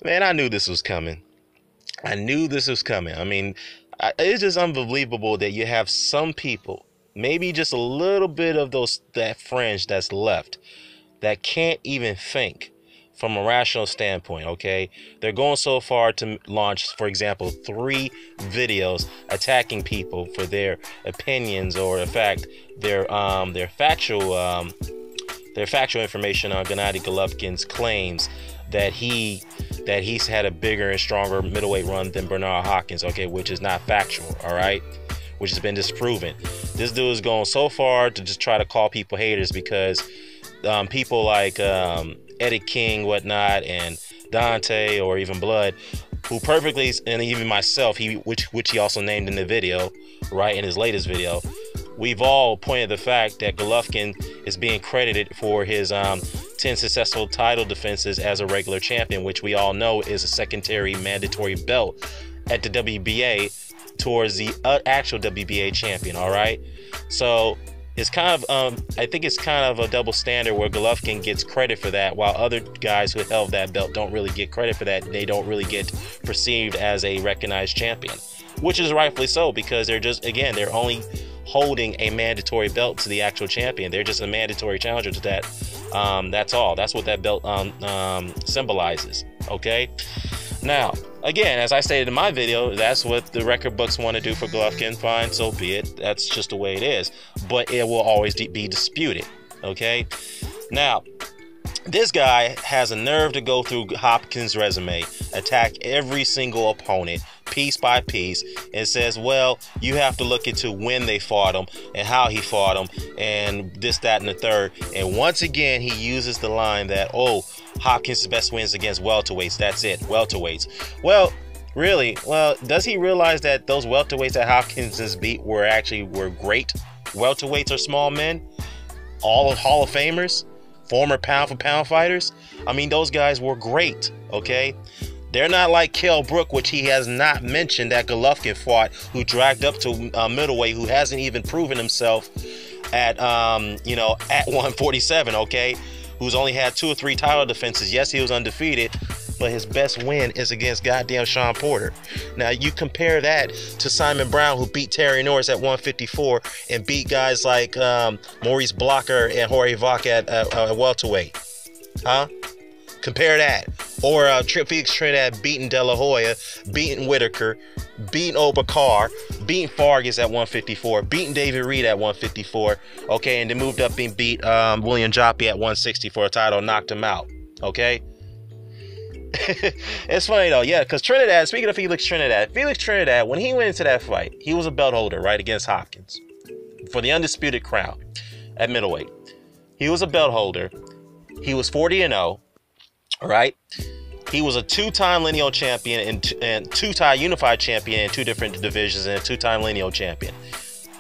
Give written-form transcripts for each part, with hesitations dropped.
Man, I knew this was coming. I knew this was coming. I mean, it's just unbelievable that you have some people, maybe just a little bit of that fringe that's left, that can't even think from a rational standpoint. Okay, they're going so far to launch, for example, 3 videos attacking people for their opinions, or in fact their factual information on Gennady Golovkin's claims that he's had a bigger and stronger middleweight run than Bernard Hopkins, okay, which is not factual, all right, which has been disproven. This dude is going so far to just try to call people haters because people like Eddie King, whatnot, and Dante, or even Blood, who perfectly, and even myself, which he also named in the video, right, in his latest video, we've all pointed the fact that Golovkin is being credited for his 10 successful title defenses as a regular champion, which we all know is a secondary mandatory belt at the WBA towards the actual WBA champion, all right? So it's kind of, I think it's kind of a double standard where Golovkin gets credit for that, while other guys who held that belt don't really get credit for that. They don't really get perceived as a recognized champion, which is rightfully so, because they're just, again, they're only holding a mandatory belt to the actual champion. They're just a mandatory challenger to that. That's all. That's what that belt symbolizes. Okay. Now, again, as I stated in my video, that's what the record books want to do for Golovkin. Fine, so be it. That's just the way it is. But it will always be disputed. Okay. Now, this guy has a nerve to go through Hopkins' resume, attack every single opponent piece by piece, and says, well, you have to look into when they fought him and how he fought him and this, that, and the third. And once again, he uses the line that, oh, Hopkins' best wins against welterweights. That's it, welterweights. Well, really? Well, does he realize that those welterweights that Hopkins beat were great welterweights or small men? All Hall of Famers? Former pound-for-pound fighters? I mean, those guys were great, okay? They're not like Kell Brook, which he has not mentioned, that Golovkin fought, who dragged up to middleweight, who hasn't even proven himself at 147, okay? Who's only had 2 or 3 title defenses. Yes, he was undefeated, but his best win is against goddamn Sean Porter. Now, you compare that to Simon Brown, who beat Terry Norris at 154 and beat guys like Maurice Blocker and Jorge Vaca at welterweight. Huh? Compare that. Or Felix Trinidad beating De La Hoya, beating Whitaker, beating Obakar, beating Fargas at 154, beating David Reed at 154, okay, and then moved up and beat William Joppy at 160 for a title, knocked him out, okay? It's funny though, yeah, because Trinidad, speaking of Felix Trinidad, when he went into that fight, he was a belt holder, right, against Hopkins for the undisputed crown at middleweight. He was a belt holder. He was 40-0, all right? He was a 2-time lineal champion and 2-time unified champion in 2 different divisions, and a 2-time lineal champion.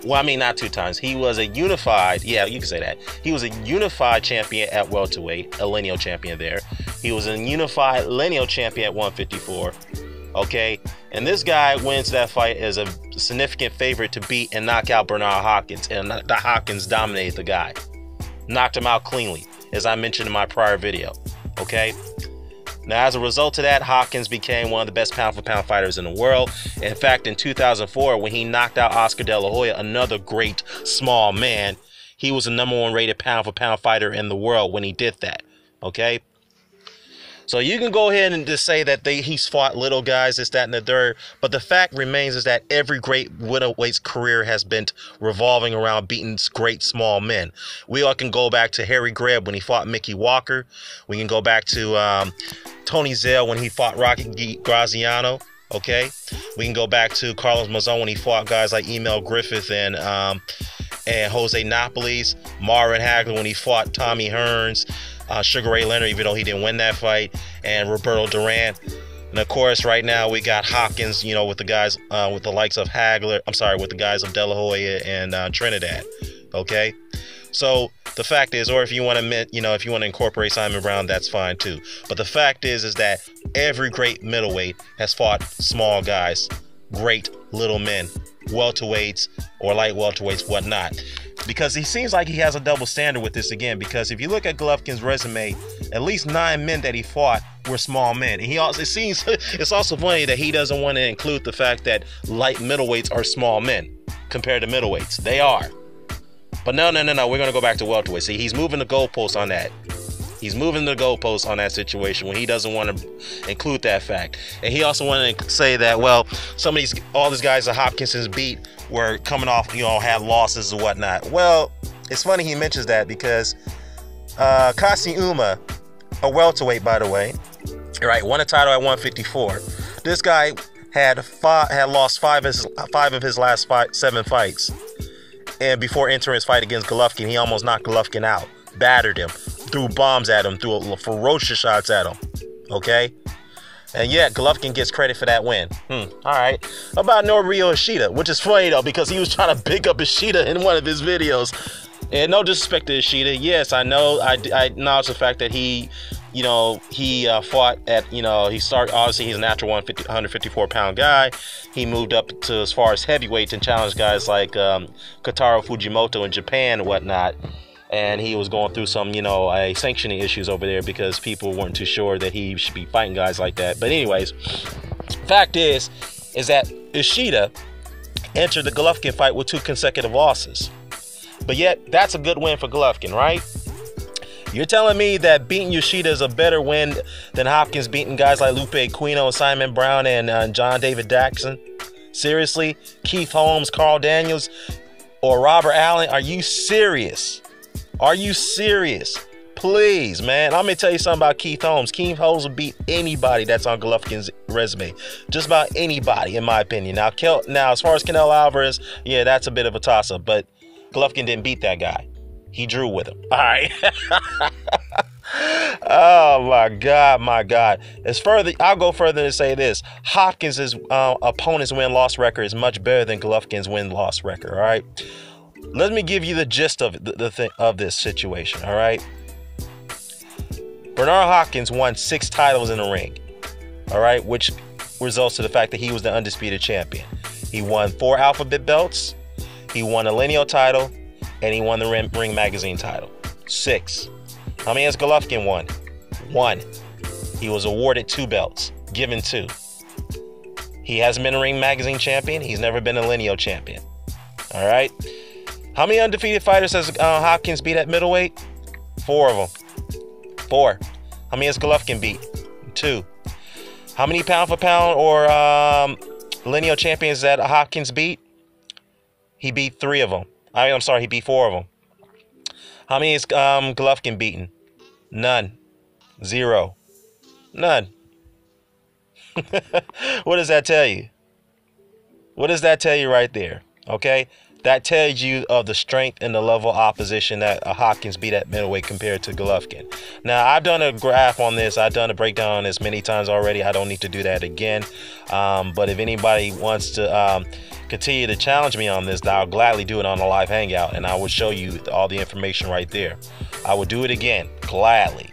Well, I mean, not 2 times. He was a unified, yeah, you can say that. He was a unified champion at welterweight, a lineal champion there. He was a unified lineal champion at 154, okay? And this guy wins that fight as a significant favorite to beat and knock out Bernard Hopkins, and the Hopkins dominated the guy. Knocked him out cleanly, as I mentioned in my prior video, okay? Now, as a result of that, Hopkins became one of the best pound-for-pound fighters in the world. In fact, in 2004, when he knocked out Oscar De La Hoya, another great small man, he was the #1 rated pound-for-pound fighter in the world when he did that, okay? So you can go ahead and just say that he's fought little guys, this, that, and the third, but the fact remains is that every great middleweight's career has been revolving around beating great small men. We all can go back to Harry Greb when he fought Mickey Walker. We can go back to Tony Zell when he fought Rocky Graziano, okay? We can go back to Carlos Mazon when he fought guys like Emil Griffith and Jose Napoles, Marvin Hagler when he fought Tommy Hearns, Sugar Ray Leonard, even though he didn't win that fight, and Roberto Duran. And of course, right now we got Hopkins, you know, with the guys, with the likes of Hagler, with the guys of De La Hoya and Trinidad, okay? So the fact is, or if you want to, if you want to incorporate Simon Brown, that's fine too. But the fact is that every great middleweight has fought small guys, great little men, welterweights or light welterweights, whatnot. Because he seems like he has a double standard with this again. Because if you look at Golovkin's resume, at least 9 men that he fought were small men. And it's also funny that he doesn't want to include the fact that light middleweights are small men compared to middleweights. They are. But no. We're going to go back to welterweight. See, he's moving the goalposts on that. He's moving the goalposts on that situation when he doesn't want to include that fact. And he also wanted to say that, well, all these guys that Hopkinson's beat were coming off, had losses and whatnot. Well, it's funny he mentions that because Kasi Uma, a welterweight, by the way, right, won a title at 154. This guy had lost five of his last 7 fights. And before entering his fight against Golovkin, he almost knocked Golovkin out, battered him, threw bombs at him, threw ferocious shots at him. Okay? And yet, Golovkin gets credit for that win. All right. About Norio Ishida, which is funny, though, because he was trying to pick up Ishida in one of his videos. And no disrespect to Ishida. Yes, I know. I acknowledge the fact that he fought at, obviously he's a natural 154-pound guy. He moved up to as far as heavyweight and challenged guys like Kotaro Fujimoto in Japan and whatnot. And he was going through some, sanctioning issues over there because people weren't too sure that he should be fighting guys like that. But anyways, fact is that Ishida entered the Golovkin fight with 2 consecutive losses. But yet, that's a good win for Golovkin, right? You're telling me that beating Yoshida is a better win than Hopkins beating guys like Lupe Aquino, Simon Brown, and John David Jackson? Seriously? Keith Holmes, Carl Daniels, or Robert Allen? Are you serious? Are you serious? Please, man. I'm going to tell you something about Keith Holmes. Keith Holmes will beat anybody that's on Golovkin's resume. Just about anybody, in my opinion. Now, as far as Canelo Alvarez, yeah, that's a bit of a toss-up. But Golovkin didn't beat that guy. He drew with him. All right. Oh, my God. I'll go further and say this. Hopkins' opponent's win-loss record is much better than Golovkin's win-loss record, all right? Let me give you the gist of this situation, all right? Bernard Hopkins won 6 titles in the ring, all right, which results to the fact that he was the undisputed champion. He won 4 alphabet belts, he won a lineal title, and he won the Ring Magazine title. 6. How many has Golovkin won? 1. He was awarded 2 belts, given 2. He hasn't been a Ring Magazine champion. He's never been a lineal champion. All right. How many undefeated fighters has Hopkins beat at middleweight? 4 of them. 4. How many has Golovkin beat? 2. How many pound for pound or lineal champions that Hopkins beat? He beat 3 of them. I'm sorry, he beat 4 of them. How many is Golovkin beaten? None. 0. None. What does that tell you? What does that tell you right there? Okay? That tells you of the strength and the level of opposition that Hopkins beat at middleweight compared to Golovkin. Now, I've done a graph on this. I've done a breakdown on this many times already. I don't need to do that again. But if anybody wants to continue to challenge me on this, I'll gladly do it on a live hangout, and I will show you all the information right there. I will do it again, gladly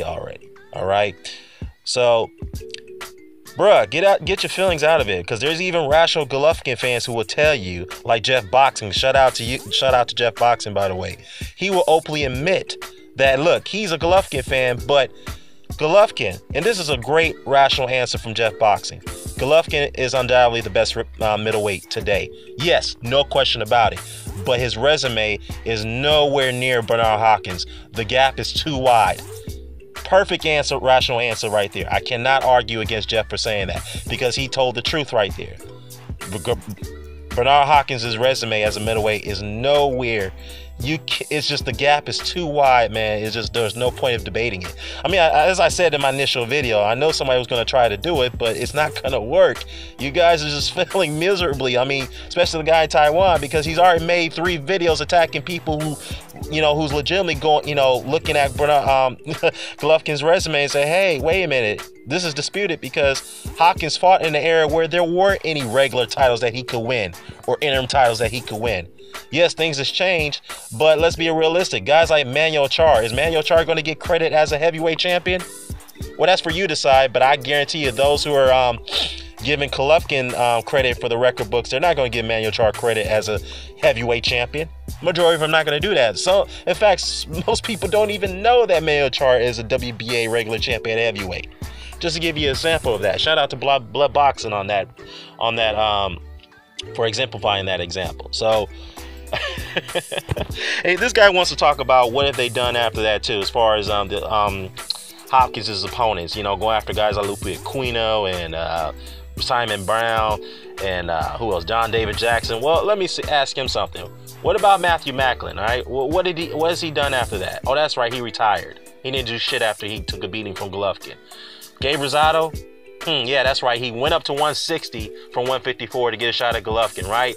already. All right. So, bruh, get your feelings out of it, because there's even rational Golovkin fans who will tell you, like Jeff Boxing. Shout out to Jeff Boxing, by the way. He will openly admit that, look, he's a Golovkin fan, but Golovkin, and this is a great rational answer from Jeff Boxing, Golovkin is undoubtedly the best middleweight today. Yes, no question about it. But his resume is nowhere near Bernard Hopkins. The gap is too wide. Perfect answer, rational answer right there. I cannot argue against Jeff for saying that, because he told the truth right there. Bernard Hopkins' resume as a middleweight is nowhere. It's just the gap is too wide, man. It's just there's no point of debating it. I mean, as I said in my initial video, I know somebody was going to try to do it, but it's not going to work. You guys are just failing miserably. I mean, especially the guy in Taiwan, because he's already made 3 videos attacking people who, who's legitimately going, looking at Golovkin's resume and say, hey, wait a minute. This is disputed because Hopkins fought in an era where there weren't any regular titles that he could win or interim titles that he could win. Yes, things has changed, but let's be realistic. Guys like Manuel Charr, is Manuel Charr going to get credit as a heavyweight champion? Well, that's for you to decide, but I guarantee you those who are giving Golovkin credit for the record books, they're not going to give Manuel Charr credit as a heavyweight champion. Majority of them not going to do that. So, in fact, most people don't even know that Mayo Chart is a WBA regular champion heavyweight. Just to give you a sample of that. Shout out to Blood Boxing on that, for exemplifying that example. So, hey, this guy wants to talk about what have they done after that too, as far as Hopkins' opponents. You know, going after guys like Lupe Aquino and Simon Brown and who else? John David Jackson. Well, let me ask him something. What about Matthew Macklin? All right, well, what has he done after that? Oh, that's right, he retired. He didn't do shit after he took a beating from Golovkin. Gabe Rosado, yeah, that's right. He went up to 160 from 154 to get a shot at Golovkin, right?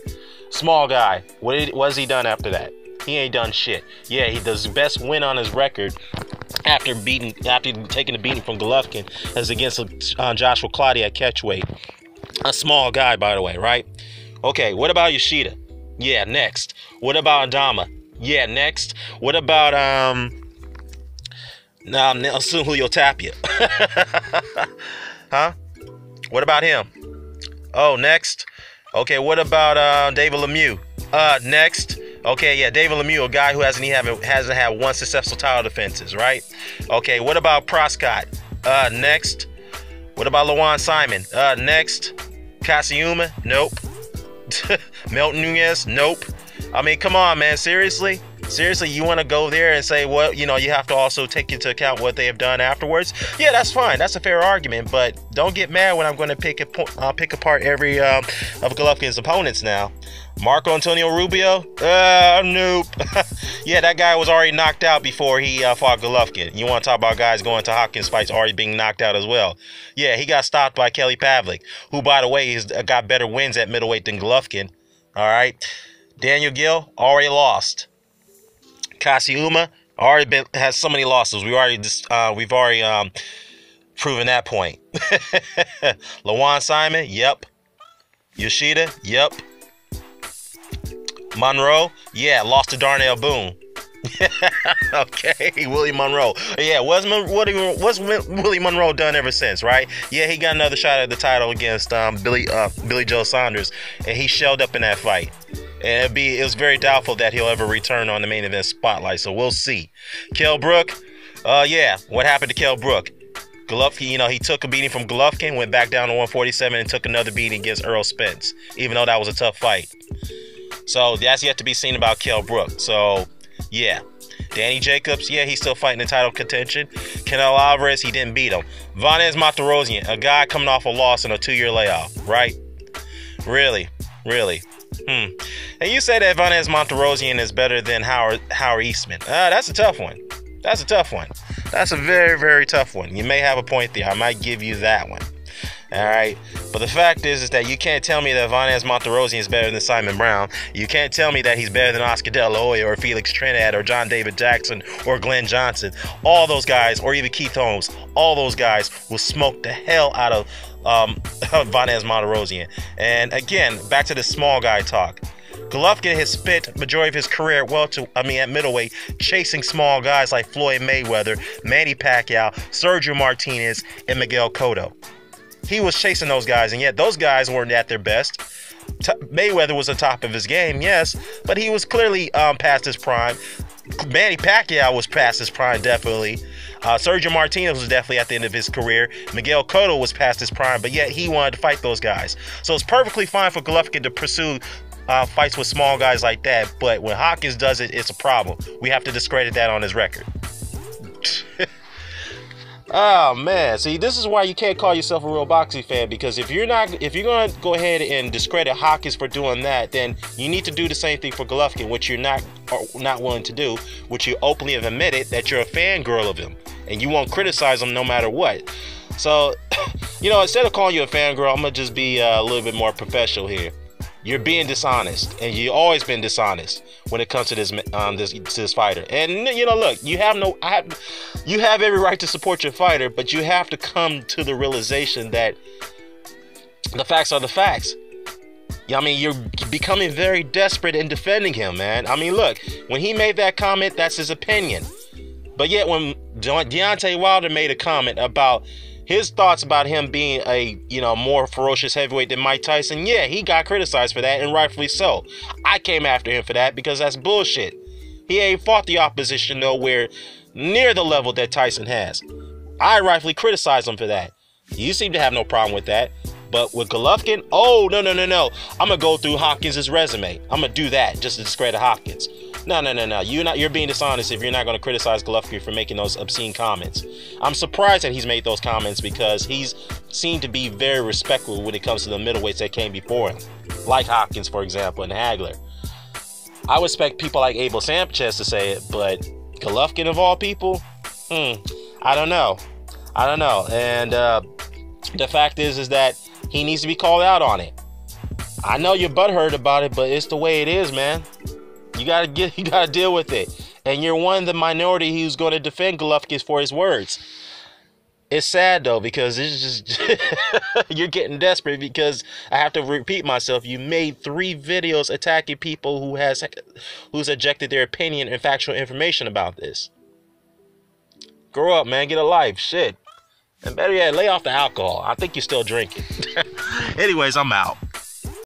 Small guy. What has he done after that? He ain't done shit. Yeah, he does his best win on his record after taking a beating from Golovkin is against Joshua Clottey at catchweight. A small guy, by the way, right? Okay, what about Yoshida? Yeah, next. What about Adama? Yeah, next. What about Nelson Julio Tapia? Huh? What about him? Oh, next. Okay, what about David Lemieux? Next. Okay, yeah, David Lemieux, a guy who hasn't had one successful title defenses, right? Okay, what about Proscott? Next. What about Lawan Simon? Next. Kasiuma? Nope. Milton Nunez? Nope. I mean, come on, man. Seriously? Seriously, you want to go there and say, well, you know, you have to also take into account what they have done afterwards? Yeah, that's fine. That's a fair argument, but don't get mad when I'm going to pick apart every of Golovkin's opponents now. Marco Antonio Rubio? Nope. Yeah, that guy was already knocked out before he fought Golovkin. You want to talk about guys going to Hopkins fights already being knocked out as well? Yeah, he got stopped by Kelly Pavlik, who, by the way, has got better wins at middleweight than Golovkin. All right. Daniel Gill already lost. Kasiuma has so many losses. We've already proven that point. Lawan Simon, yep. Yoshida, yep. Monroe, yeah, lost to Darnell Boone. Okay, Willie Monroe. Yeah, what's Willie Monroe done ever since, right? Yeah, he got another shot at the title against Billy Joe Saunders, and he shelled up in that fight. And it was very doubtful that he'll ever return on the main event spotlight, so we'll see. Kell Brook, yeah, what happened to Kell Brook? Golovkin, you know, he took a beating from Golovkin, went back down to 147, and took another beating against Errol Spence, even though that was a tough fight. So that's yet to be seen about Kell Brook. So, yeah. Danny Jacobs, yeah, he's still fighting in title contention. Canelo Alvarez, he didn't beat him. Vanez Monterrosian, a guy coming off a loss in a 2-year layoff, right? Really? And you say that Vanez Monterrosian is better than Howard Eastman. That's a tough one. That's a very, very tough one. You may have a point there. I might give you that one. All right. But the fact is that you can't tell me that Vanez Monterrosian is better than Simon Brown. You can't tell me that he's better than Oscar De La Hoya or Felix Trinidad or John David Jackson or Glenn Johnson. All those guys, or even Keith Holmes, all those guys will smoke the hell out of Vanez Monterrosian. And again, back to the small guy talk. Golovkin has spent majority of his career at middleweight chasing small guys like Floyd Mayweather, Manny Pacquiao, Sergio Martinez, and Miguel Cotto. He was chasing those guys, and yet those guys weren't at their best. Mayweather was on top of his game, yes, but he was clearly past his prime. Manny Pacquiao was past his prime, definitely. Sergio Martinez was definitely at the end of his career. Miguel Cotto was past his prime, but yet he wanted to fight those guys. So it's perfectly fine for Golovkin to pursue fights with small guys like that, but when Hopkins does it, it's a problem. We have to discredit that on his record. Oh man, see, this is why you can't call yourself a real boxing fan, because if you're gonna go ahead and discredit Hopkins for doing that, then you need to do the same thing for Golovkin, which you're not willing to do, which you openly have admitted that you're a fangirl of him and you won't criticize him no matter what. So, you know, instead of calling you a fangirl, I'm gonna just be a little bit more professional here. You're being dishonest, and you've always been dishonest when it comes to this fighter. And you know, look, you have every right to support your fighter, but you have to come to the realization that the facts are the facts. I mean, you're becoming very desperate in defending him, man. I mean, look, when he made that comment, that's his opinion. But yet, when Deontay Wilder made a comment about his thoughts about him being a, more ferocious heavyweight than Mike Tyson, yeah, he got criticized for that, and rightfully so. I came after him for that because that's bullshit. He ain't fought the opposition nowhere near the level that Tyson has. I rightfully criticize him for that. You seem to have no problem with that. But with Golovkin, oh, no. I'm going to go through Hopkins' resume. I'm going to do that just to discredit Hopkins. No. You're being dishonest if you're not going to criticize Golovkin for making those obscene comments. I'm surprised that he's made those comments because he's seemed to be very respectful when it comes to the middleweights that came before him. Like Hopkins, for example, and Hagler. I would expect people like Abel Sanchez to say it, but Golovkin of all people? I don't know. And the fact is that he needs to be called out on it. I know you're butthurt about it, but it's the way it is, man. You gotta deal with it. And you're one of the minority who's going to defend Golovkin for his words. It's sad though, because it's just you're getting desperate, because I have to repeat myself. You made 3 videos attacking people who's ejected their opinion and factual information about this. Grow up, man. Get a life. Shit. And better yet, lay off the alcohol. I think you're still drinking. Anyways, I'm out.